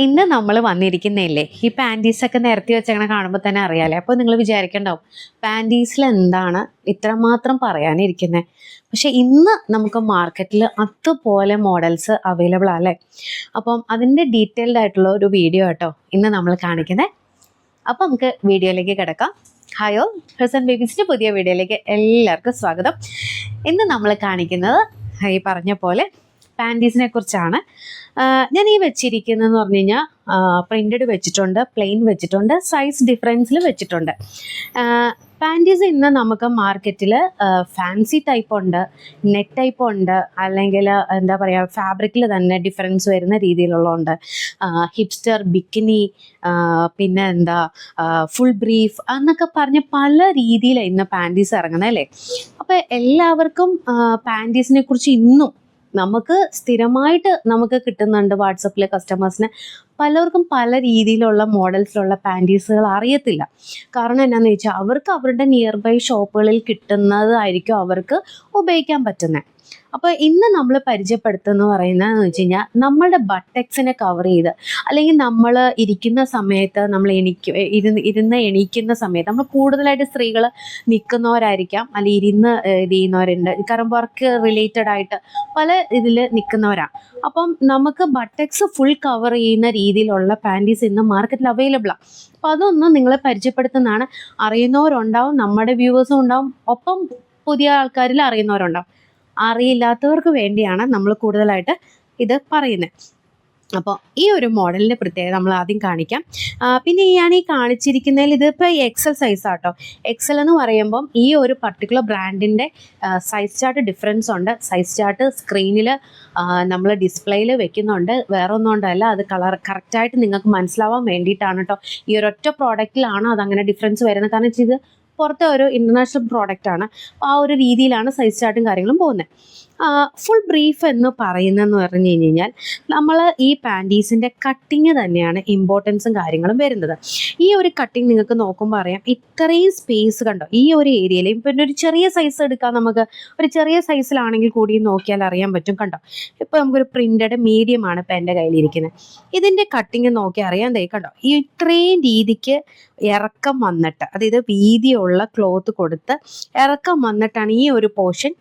ഇന്ന് നമ്മൾ വന്നിരിക്കുന്നില്ലേ ഈ പാൻറ്റീസൊക്കെ നിരത്തി വെച്ചങ്ങനെ കാണുമ്പോൾ തന്നെ അറിയാലേ. അപ്പോൾ നിങ്ങൾ വിചാരിക്കണ്ടാവും പാൻറ്റീസിൽ എന്താണ് ഇത്രമാത്രം പറയാനിരിക്കുന്നത്. പക്ഷെ ഇന്ന് നമുക്ക് മാർക്കറ്റിൽ അതുപോലെ മോഡൽസ് അവൈലബിൾ അല്ലേ. അപ്പം അതിൻ്റെ ഡീറ്റെയിൽഡ് ആയിട്ടുള്ള ഒരു വീഡിയോ കേട്ടോ ഇന്ന് നമ്മൾ കാണിക്കുന്നത്. അപ്പം നമുക്ക് വീഡിയോയിലേക്ക് കിടക്കാം. ഹായോ ഹസൻ ബേബീസിൻ്റെ പുതിയ വീഡിയോയിലേക്ക് എല്ലാവർക്കും സ്വാഗതം. ഇന്ന് നമ്മൾ കാണിക്കുന്നത് ഈ പറഞ്ഞ പോലെ പാൻറ്റീസിനെ കുറിച്ചാണ്. ഞാൻ ഈ വെച്ചിരിക്കുന്നതെന്ന് പറഞ്ഞു കഴിഞ്ഞാൽ പ്രിൻറ്റഡ് വെച്ചിട്ടുണ്ട്, പ്ലെയിൻ വെച്ചിട്ടുണ്ട്, സൈസ് ഡിഫറൻസിൽ വെച്ചിട്ടുണ്ട്. പാൻറ്റീസ് ഇന്ന് നമുക്ക് മാർക്കറ്റിൽ ഫാൻസി ടൈപ്പ് ഉണ്ട്, നെറ്റ് ടൈപ്പ് ഉണ്ട്, അല്ലെങ്കിൽ എന്താ പറയുക ഫാബ്രിക്കിൽ തന്നെ ഡിഫറൻസ് വരുന്ന രീതിയിലുള്ളതുണ്ട്. ഹിപ്സ്റ്റർ, ബിക്കിനി, പിന്നെ എന്താ ഫുൾ ബ്രീഫ് എന്നൊക്കെ പറഞ്ഞ് പല രീതിയിലാണ് ഇന്ന് പാൻറ്റീസ് ഇറങ്ങുന്നത് അല്ലേ. അപ്പോൾ എല്ലാവർക്കും പാൻറ്റീസിനെ കുറിച്ച് ഇന്നും നമുക്ക് സ്ഥിരമായിട്ട് നമുക്ക് കിട്ടുന്നുണ്ട്. വാട്സപ്പിലെ കസ്റ്റമേഴ്സിന് പലർക്കും പല രീതിയിലുള്ള മോഡൽസിലുള്ള പാൻറ്റീസുകൾ അറിയത്തില്ല. കാരണം എന്നാന്ന് വെച്ചാൽ അവർക്ക് അവരുടെ നിയർ ബൈ ഷോപ്പുകളിൽ കിട്ടുന്നതായിരിക്കും അവർക്ക് ഉപയോഗിക്കാൻ പറ്റുന്നത്. അപ്പോൾ ഇന്ന് നമ്മൾ പരിചയപ്പെടുത്തുന്ന പറയുന്നതെന്ന് വെച്ച് കഴിഞ്ഞാൽ നമ്മളുടെ ബട്ടക്സിനെ കവർ ചെയ്ത്, അല്ലെങ്കിൽ നമ്മൾ ഇരിക്കുന്ന സമയത്ത് നമ്മൾ ഇരുന്ന് എണീക്കുന്ന സമയത്ത് നമ്മൾ കൂടുതലായിട്ട് സ്ത്രീകൾ നിൽക്കുന്നവരായിരിക്കാം, അല്ലെങ്കിൽ ഇരുന്ന് ഇത് ചെയ്യുന്നവരുണ്ട്. കാരണം വർക്ക് റിലേറ്റഡ് ആയിട്ട് പല ഇതിൽ നിൽക്കുന്നവരാണ്. അപ്പം നമുക്ക് ബട്ടക്സ് ഫുൾ കവർ ചെയ്യുന്ന രീതിയിലുള്ള പാൻറ്റീസ് ഇന്ന് മാർക്കറ്റിൽ അവൈലബിളാണ്. അപ്പോൾ അതൊന്ന് നിങ്ങളെ പരിചയപ്പെടുത്തുന്നതാണ്. അറിയുന്നവരുണ്ടാവും, നമ്മുടെ വ്യൂവേഴ്സും ഉണ്ടാവും, ഒപ്പം പുതിയ ആൾക്കാരിൽ അറിയുന്നവരുണ്ടാവും. അറിയില്ലാത്തവർക്ക് വേണ്ടിയാണ് നമ്മൾ കൂടുതലായിട്ട് ഇത് പറയുന്നത്. അപ്പോൾ ഈ ഒരു മോഡലിൻ്റെ പ്രത്യേകത നമ്മൾ ആദ്യം കാണിക്കാം. പിന്നെ ഞാൻ ഈ കാണിച്ചിരിക്കുന്നതിൽ ഇതിപ്പോൾ എക്സൽ സൈസാട്ടോ. എക്സൽ എന്ന് പറയുമ്പം ഈ ഒരു പർട്ടിക്കുലർ ബ്രാൻഡിൻ്റെ സൈസ് ചാർട്ട് ഡിഫറൻസ് ഉണ്ട്. സൈസ് ചാർട്ട് സ്ക്രീനിൽ നമ്മൾ ഡിസ്പ്ലേയിൽ വെക്കുന്നുണ്ട്. വേറെ ഒന്നും കൊണ്ടല്ല, അത് കറക്റ്റായിട്ട് നിങ്ങൾക്ക് മനസ്സിലാവാൻ വേണ്ടിയിട്ടാണ് കേട്ടോ. ഈ ഒരൊറ്റ പ്രോഡക്റ്റിലാണ് അതങ്ങനെ ഡിഫറൻസ് വരുന്നത്. കാരണം വെച്ചാൽ ഇത് പുറത്തെ ഒരു ഇൻ്റർനാഷണൽ പ്രോഡക്റ്റാണ്. അപ്പോൾ ആ ഒരു രീതിയിലാണ് സൈസ് ചാർട്ടും കാര്യങ്ങളും പോകുന്നത്. ഫുൾ ബ്രീഫ് എന്ന് പറയുന്നതെന്ന് പറഞ്ഞു കഴിഞ്ഞാൽ നമ്മൾ ഈ പാൻറ്റീസിൻ്റെ കട്ടിങ് തന്നെയാണ് ഇമ്പോർട്ടൻസും കാര്യങ്ങളും വരുന്നത്. ഈ ഒരു കട്ടിങ് നിങ്ങൾക്ക് നോക്കുമ്പോൾ അറിയാം, ഇത്രയും സ്പേസ് കണ്ടോ ഈ ഒരു ഏരിയയിൽ. പിന്നെ ഒരു ചെറിയ സൈസ് എടുക്കാം, നമുക്ക് ഒരു ചെറിയ സൈസിലാണെങ്കിൽ കൂടി നോക്കിയാൽ അറിയാൻ പറ്റും. കണ്ടോ ഇപ്പോൾ നമുക്കൊരു പ്രിൻറ്റഡ് മീഡിയമാണ് ഇപ്പോൾ എൻ്റെ കയ്യിലിരിക്കുന്നത്. ഇതിൻ്റെ കട്ടിങ് നോക്കി അറിയാൻ കണ്ടോ ഈ ഇത്രയും രീതിക്ക് ഇറക്കം വന്നിട്ട്, അതായത് വീതിയുള്ള ക്ലോത്ത് കൊടുത്ത് ഇറക്കം വന്നിട്ടാണ് ഈ ഒരു പോർഷൻ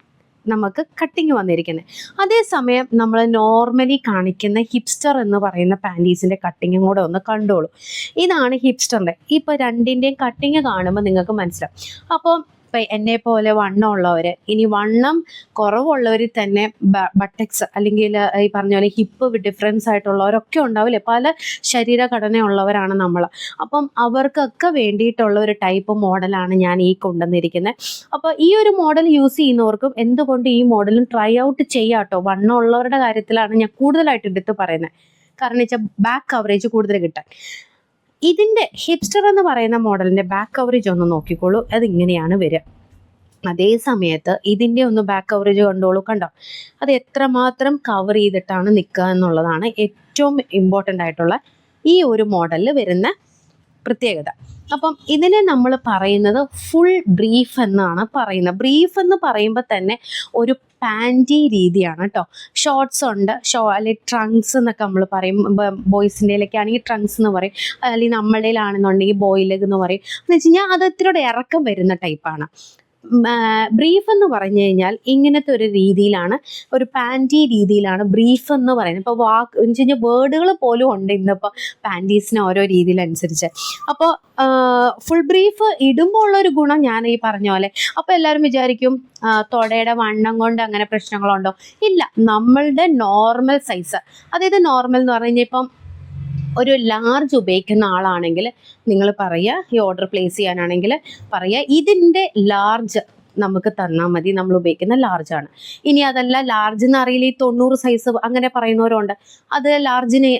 നമുക്ക് കട്ടിങ് വന്നിരിക്കുന്നത്. അതേസമയം നമ്മൾ നോർമലി കാണിക്കുന്ന ഹിപ്സ്റ്റർ എന്ന് പറയുന്ന പാൻറ്റീസിൻ്റെ കട്ടിങ്ങും കൂടെ ഒന്ന് കണ്ടോളൂ. ഇതാണ് ഹിപ്സ്റ്ററിൻ്റെ. ഇപ്പോൾ രണ്ടിൻ്റെയും കട്ടിങ് കാണുമ്പോൾ നിങ്ങൾക്ക് മനസ്സിലാവും. അപ്പം ഇപ്പം എന്നെ പോലെ വണ്ണമുള്ളവർ, ഇനി വണ്ണം കുറവുള്ളവരിൽ തന്നെ ബട്ടക്സ് അല്ലെങ്കിൽ ഈ പറഞ്ഞ പോലെ ഹിപ്പ് ഡിഫറൻസ് ആയിട്ടുള്ളവരൊക്കെ ഉണ്ടാവില്ലേ, പല ശരീരഘടനയുള്ളവരാണ് നമ്മൾ. അപ്പം അവർക്കൊക്കെ വേണ്ടിയിട്ടുള്ള ഒരു ടൈപ്പ് മോഡലാണ് ഞാൻ ഈ കൊണ്ടുവന്നിരിക്കുന്നത്. അപ്പോൾ ഈ ഒരു മോഡൽ യൂസ് ചെയ്യുന്നവർക്കും എന്തുകൊണ്ട് ഈ മോഡലും ട്രൈ ഔട്ട് ചെയ്യാം കേട്ടോ. വണ്ണമുള്ളവരുടെ കാര്യത്തിലാണ് ഞാൻ കൂടുതലായിട്ട് എടുത്ത് പറയുന്നത്. കാരണം വെച്ചാൽ ബാക്ക് കവറേജ് കൂടുതൽ കിട്ടാൻ. ഇതിൻ്റെ ഹിപ്സ്റ്റർ എന്ന് പറയുന്ന മോഡലിൻ്റെ ബാക്ക് കവറേജ് ഒന്ന് നോക്കിക്കോളൂ. അതിങ്ങനെയാണ് വരിക. അതേ സമയത്ത് ഇതിൻ്റെ ഒന്ന് ബാക്ക് കവറേജ് കണ്ടോളൂ. കണ്ടോ അത് എത്രമാത്രം കവർ ചെയ്തിട്ടാണ് നിൽക്കുക എന്നുള്ളതാണ് ഏറ്റവും ഇമ്പോർട്ടൻ്റ് ആയിട്ടുള്ള ഈ ഒരു മോഡലിൽ വരുന്ന പ്രത്യേകത. അപ്പം ഇതിനെ നമ്മൾ പറയുന്നത് ഫുൾ ബ്രീഫ് എന്നാണ് പറയുന്നത്. ബ്രീഫ് എന്ന് പറയുമ്പോൾ തന്നെ ഒരു പാൻറ്റി രീതിയാണ് കേട്ടോ. ഷോർട്ട്സ് ഉണ്ട്, അല്ലെങ്കിൽ ട്രങ്ക്സ് എന്നൊക്കെ നമ്മൾ പറയും. ബോയ്സിൻ്റെയിലൊക്കെ ആണെങ്കിൽ ട്രങ്ക്സ് എന്ന് പറയും, അല്ലെങ്കിൽ നമ്മളുടെയിലാണെന്നുണ്ടെങ്കിൽ ബോയ് ലെഗ് എന്ന് പറയും. എന്ന് വെച്ച് കഴിഞ്ഞാൽ അത് ഇത്തിരി ഇറക്കം വരുന്ന ടൈപ്പാണ്. ബ്രീഫ് എന്ന് പറഞ്ഞു കഴിഞ്ഞാൽ ഇങ്ങനത്തെ ഒരു രീതിയിലാണ്, ഒരു പാൻറ്റി രീതിയിലാണ് ബ്രീഫ് എന്ന് പറയുന്നത്. ഇപ്പോൾ എന്ന് വെച്ച് കഴിഞ്ഞാൽ വേർഡുകൾ പോലും ഉണ്ട് ഇന്നിപ്പോൾ പാൻറ്റീസിന് ഓരോ രീതിയിലനുസരിച്ച്. അപ്പോൾ ഫുൾ ബ്രീഫ് ഇടുമ്പോൾ ഉള്ളൊരു ഗുണം ഞാൻ ഈ പറഞ്ഞ പോലെ. അപ്പോൾ എല്ലാവരും വിചാരിക്കും തൊടയുടെ വണ്ണം കൊണ്ട് അങ്ങനെ പ്രശ്നങ്ങളുണ്ടോ? ഇല്ല, നമ്മളുടെ നോർമൽ സൈസ്, അതായത് നോർമൽ എന്ന് പറഞ്ഞു കഴിഞ്ഞാൽ ഇപ്പം ഒരു ലാർജ് ഉപയോഗിക്കുന്ന ആളാണെങ്കിൽ നിങ്ങൾ പറയുക, ഈ ഓർഡർ പ്ലേസ് ചെയ്യാനാണെങ്കിൽ പറയുക ഇതിൻ്റെ ലാർജ് നമുക്ക് തന്നാൽ മതി, നമ്മൾ ഉപയോഗിക്കുന്ന ലാർജാണ്. ഇനി അതല്ല ലാർജ് എന്ന് അറിയില്ല, ഈ 90 സൈസ് അങ്ങനെ പറയുന്നവരുണ്ട്. അത് ലാർജിന്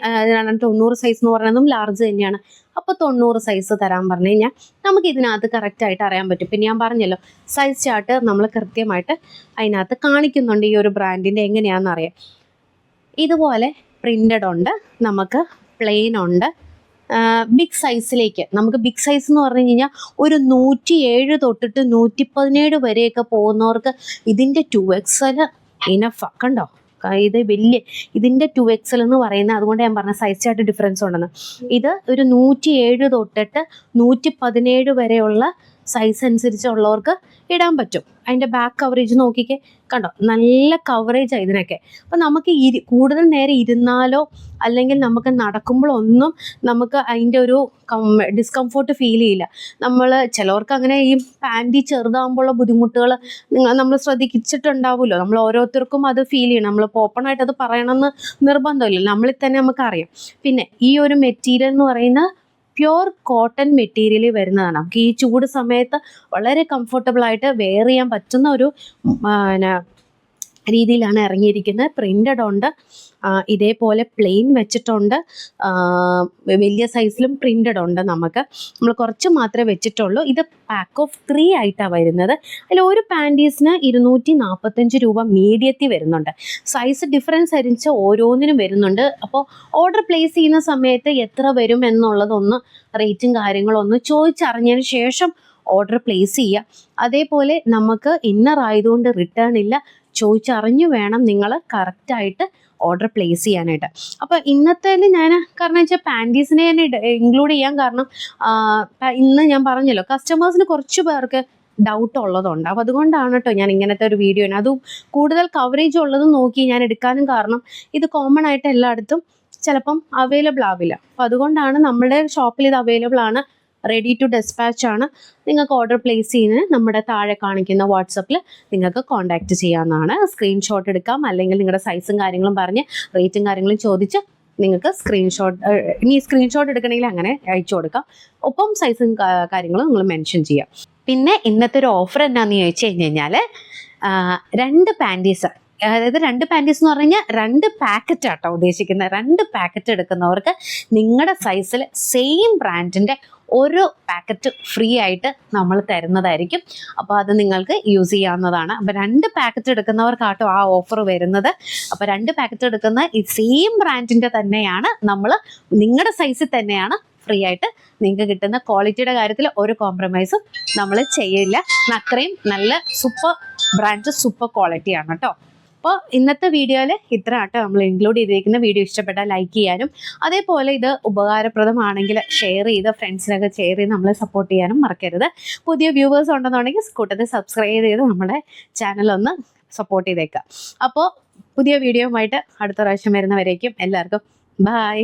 90 സൈസ് എന്ന് പറയുന്നതും ലാർജ് തന്നെയാണ്. അപ്പോൾ 90 സൈസ് തരാൻ പറഞ്ഞു കഴിഞ്ഞാൽ നമുക്ക് ഇതിനകത്ത് കറക്റ്റായിട്ട് അറിയാൻ പറ്റും. പിന്നെ ഞാൻ പറഞ്ഞല്ലോ സൈസ് ചാർട്ട് നമ്മൾ കൃത്യമായിട്ട് അതിനകത്ത് കാണിക്കുന്നുണ്ട്. ഈ ഒരു ബ്രാൻഡിൻ്റെ എങ്ങനെയാണെന്ന് അറിയാം. ഇതുപോലെ പ്രിൻ്റഡ് ഉണ്ട്, നമുക്ക് പ്ലെയിൻ ഉണ്ട്. ബിഗ് സൈസിലേക്ക് നമുക്ക് ബിഗ് സൈസ് എന്ന് പറഞ്ഞു കഴിഞ്ഞാൽ ഒരു 107 തൊട്ടിട്ട് 117 വരെയൊക്കെ പോകുന്നവർക്ക് ഇതിൻ്റെ 2XL ഇനഫാ. കണ്ടോ ഇത് വലിയ ഇതിൻ്റെ 2XL എന്ന് പറയുന്നത്, അതുകൊണ്ട് ഞാൻ പറഞ്ഞ സൈസ് ചാർട്ട് ഡിഫറൻസ് ഉണ്ടെന്ന്. ഇത് ഒരു 107 തൊട്ടിട്ട് 117 വരെയുള്ള സൈസ് അനുസരിച്ചുള്ളവർക്ക് ഇടാൻ പറ്റും. അതിൻ്റെ ബാക്ക് കവറേജ് നോക്കിക്കേ, കണ്ടോ, നല്ല കവറേജാണ് ഇതിനൊക്കെ. അപ്പം നമുക്ക് കൂടുതൽ നേരം ഇരുന്നാലോ അല്ലെങ്കിൽ നമുക്ക് നടക്കുമ്പോഴൊന്നും നമുക്ക് അതിൻ്റെ ഒരു ഡിസ്കംഫോർട്ട് ഫീൽ ചെയ്യില്ല. ചിലവർക്ക് അങ്ങനെ ഈ പാൻറ്റി ചെറുതാകുമ്പോഴുള്ള ബുദ്ധിമുട്ടുകൾ നമ്മൾ ശ്രദ്ധിച്ചിട്ടുണ്ടാവുമല്ലോ. നമ്മൾ ഓരോരുത്തർക്കും അത് ഫീൽ ചെയ്യണം. നമ്മൾ ഓപ്പണായിട്ട് അത് പറയണമെന്ന് നിർബന്ധമില്ല, നമ്മളിൽ തന്നെ നമുക്കറിയാം. പിന്നെ ഈ ഒരു മെറ്റീരിയൽ എന്ന് പറയുന്ന പ്യുവർ കോട്ടൺ മെറ്റീരിയലിൽ വരുന്നതാണ്. നമുക്ക് ഈ ചൂട് സമയത്ത് വളരെ കംഫർട്ടബിളായിട്ട് വെയർ ചെയ്യാൻ പറ്റുന്ന ഒരു രീതിയിലാണ് ഇറങ്ങിയിരിക്കുന്നത്. പ്രിൻ്റഡ് ഉണ്ട്, ഇതേപോലെ പ്ലെയിൻ വെച്ചിട്ടുണ്ട്, വലിയ സൈസിലും പ്രിൻ്റഡ് ഉണ്ട്. നമ്മൾ കുറച്ച് മാത്രമേ വെച്ചിട്ടുള്ളൂ. ഇത് പാക്ക് ഓഫ് 3 ആയിട്ടാണ് വരുന്നത്. അതിൽ ഒരു പാൻറ്റീസിന് 245 രൂപ മീഡിയത്തിൽ വരുന്നുണ്ട്. സൈസ് ഡിഫറൻസ് അനുസരിച്ച് ഓരോന്നിനും വരുന്നുണ്ട്. അപ്പോൾ ഓർഡർ പ്ലേസ് ചെയ്യുന്ന സമയത്ത് എത്ര വരും എന്നുള്ളതൊന്ന് റേറ്റും കാര്യങ്ങളൊന്ന് ചോദിച്ചറിഞ്ഞതിന് ശേഷം ഓർഡർ പ്ലേസ് ചെയ്യുക. അതേപോലെ നമുക്ക് ഇന്നർ ആയതുകൊണ്ട് റിട്ടേൺ ഇല്ല, ചോദിച്ചറിഞ്ഞു വേണം നിങ്ങൾ കറക്റ്റായിട്ട് ഓർഡർ പ്ലേസ് ചെയ്യാനായിട്ട്. അപ്പോൾ ഇന്നത്തേൽ ഞാൻ കാരണം വെച്ചാൽ പാൻറ്റീസിനെ തന്നെ ഇൻക്ലൂഡ് ചെയ്യാൻ കാരണം ഇന്ന് ഞാൻ പറഞ്ഞല്ലോ കസ്റ്റമേഴ്സിന് കുറച്ച് പേർക്ക് ഡൗട്ട് ഉള്ളതുണ്ട്. അപ്പോൾ അതുകൊണ്ടാണ് കേട്ടോ ഞാൻ ഇങ്ങനത്തെ ഒരു വീഡിയോ, അതും കൂടുതൽ കവറേജ് ഉള്ളതും നോക്കി ഞാൻ എടുക്കാനും കാരണം ഇത് കോമൺ ആയിട്ട് എല്ലായിടത്തും ചിലപ്പം അവൈലബിൾ ആവില്ല. അപ്പോൾ അതുകൊണ്ടാണ് നമ്മുടെ ഷോപ്പിൽ ഇത് അവൈലബിൾ ആണ്, റെഡി ടു ഡെസ്പാച്ച് ആണ്. നിങ്ങൾക്ക് ഓർഡർ പ്ലേസ് ചെയ്യുന്നതിന് നമ്മുടെ താഴെ കാണിക്കുന്ന വാട്സപ്പിൽ നിങ്ങൾക്ക് കോൺടാക്റ്റ് ചെയ്യാവുന്നതാണ്. സ്ക്രീൻഷോട്ട് എടുക്കാം, അല്ലെങ്കിൽ നിങ്ങളുടെ സൈസും കാര്യങ്ങളും പറഞ്ഞ് റേറ്റും കാര്യങ്ങളും ചോദിച്ച് നിങ്ങൾക്ക് സ്ക്രീൻഷോട്ട് എടുക്കണമെങ്കിൽ അങ്ങനെ അയച്ചു കൊടുക്കാം. ഒപ്പം സൈസും കാര്യങ്ങളും നിങ്ങൾ മെൻഷൻ ചെയ്യാം. പിന്നെ ഇന്നത്തെ ഒരു ഓഫർ എന്നാന്ന് ചോദിച്ചു കഴിഞ്ഞാൽ 2 പാൻറ്റീസ്, അതായത് 2 പാൻറ്റീസ് എന്ന് പറഞ്ഞു കഴിഞ്ഞാൽ 2 പാക്കറ്റ് ആട്ടോ ഉദ്ദേശിക്കുന്നത്. 2 പാക്കറ്റ് എടുക്കുന്നവർക്ക് നിങ്ങളുടെ സൈസിൽ സെയിം ബ്രാൻഡിൻ്റെ ഒരു പാക്കറ്റ് ഫ്രീ ആയിട്ട് നമ്മൾ തരുന്നതായിരിക്കും. അപ്പോൾ അത് നിങ്ങൾക്ക് യൂസ് ചെയ്യാവുന്നതാണ്. അപ്പോൾ 2 പാക്കറ്റ് എടുക്കുന്നവർക്കാട്ടോ ആ ഓഫർ വരുന്നത്. അപ്പോൾ 2 പാക്കറ്റ് എടുക്കുന്ന ഈ സെയിം ബ്രാൻഡിൻ്റെ തന്നെയാണ് നമ്മൾ നിങ്ങളുടെ സൈസിൽ തന്നെയാണ് ഫ്രീ ആയിട്ട് നിങ്ങൾക്ക് കിട്ടുന്ന. ക്വാളിറ്റിയുടെ കാര്യത്തിൽ ഒരു കോംപ്രമൈസും നമ്മൾ ചെയ്യില്ല. അത്രയും നല്ല സൂപ്പർ ബ്രാൻഡ്, സൂപ്പർ ക്വാളിറ്റിയാണ് കേട്ടോ. അപ്പോൾ ഇന്നത്തെ വീഡിയോയിൽ ഇത്ര ആട്ടോ നമ്മൾ ഇൻക്ലൂഡ് ചെയ്തിരിക്കുന്ന. വീഡിയോ ഇഷ്ടപ്പെട്ടാൽ ലൈക്ക് ചെയ്യാനും അതേപോലെ ഇത് ഉപകാരപ്രദമാണെങ്കിൽ ഷെയർ ചെയ്ത് ഫ്രണ്ട്സിനൊക്കെ ഷെയർ ചെയ്ത് നമ്മളെ സപ്പോർട്ട് ചെയ്യാനും മറക്കരുത്. പുതിയ വ്യൂവേഴ്സ് ഉണ്ടെന്നുണ്ടെങ്കിൽ കൂട്ടത്തിൽ സബ്സ്ക്രൈബ് ചെയ്ത് നമ്മുടെ ചാനലൊന്ന് സപ്പോർട്ട് ചെയ്തേക്കാം. അപ്പോൾ പുതിയ വീഡിയോയുമായിട്ട് അടുത്ത പ്രാവശ്യം വരുന്നവരേക്കും എല്ലാവർക്കും ബൈ.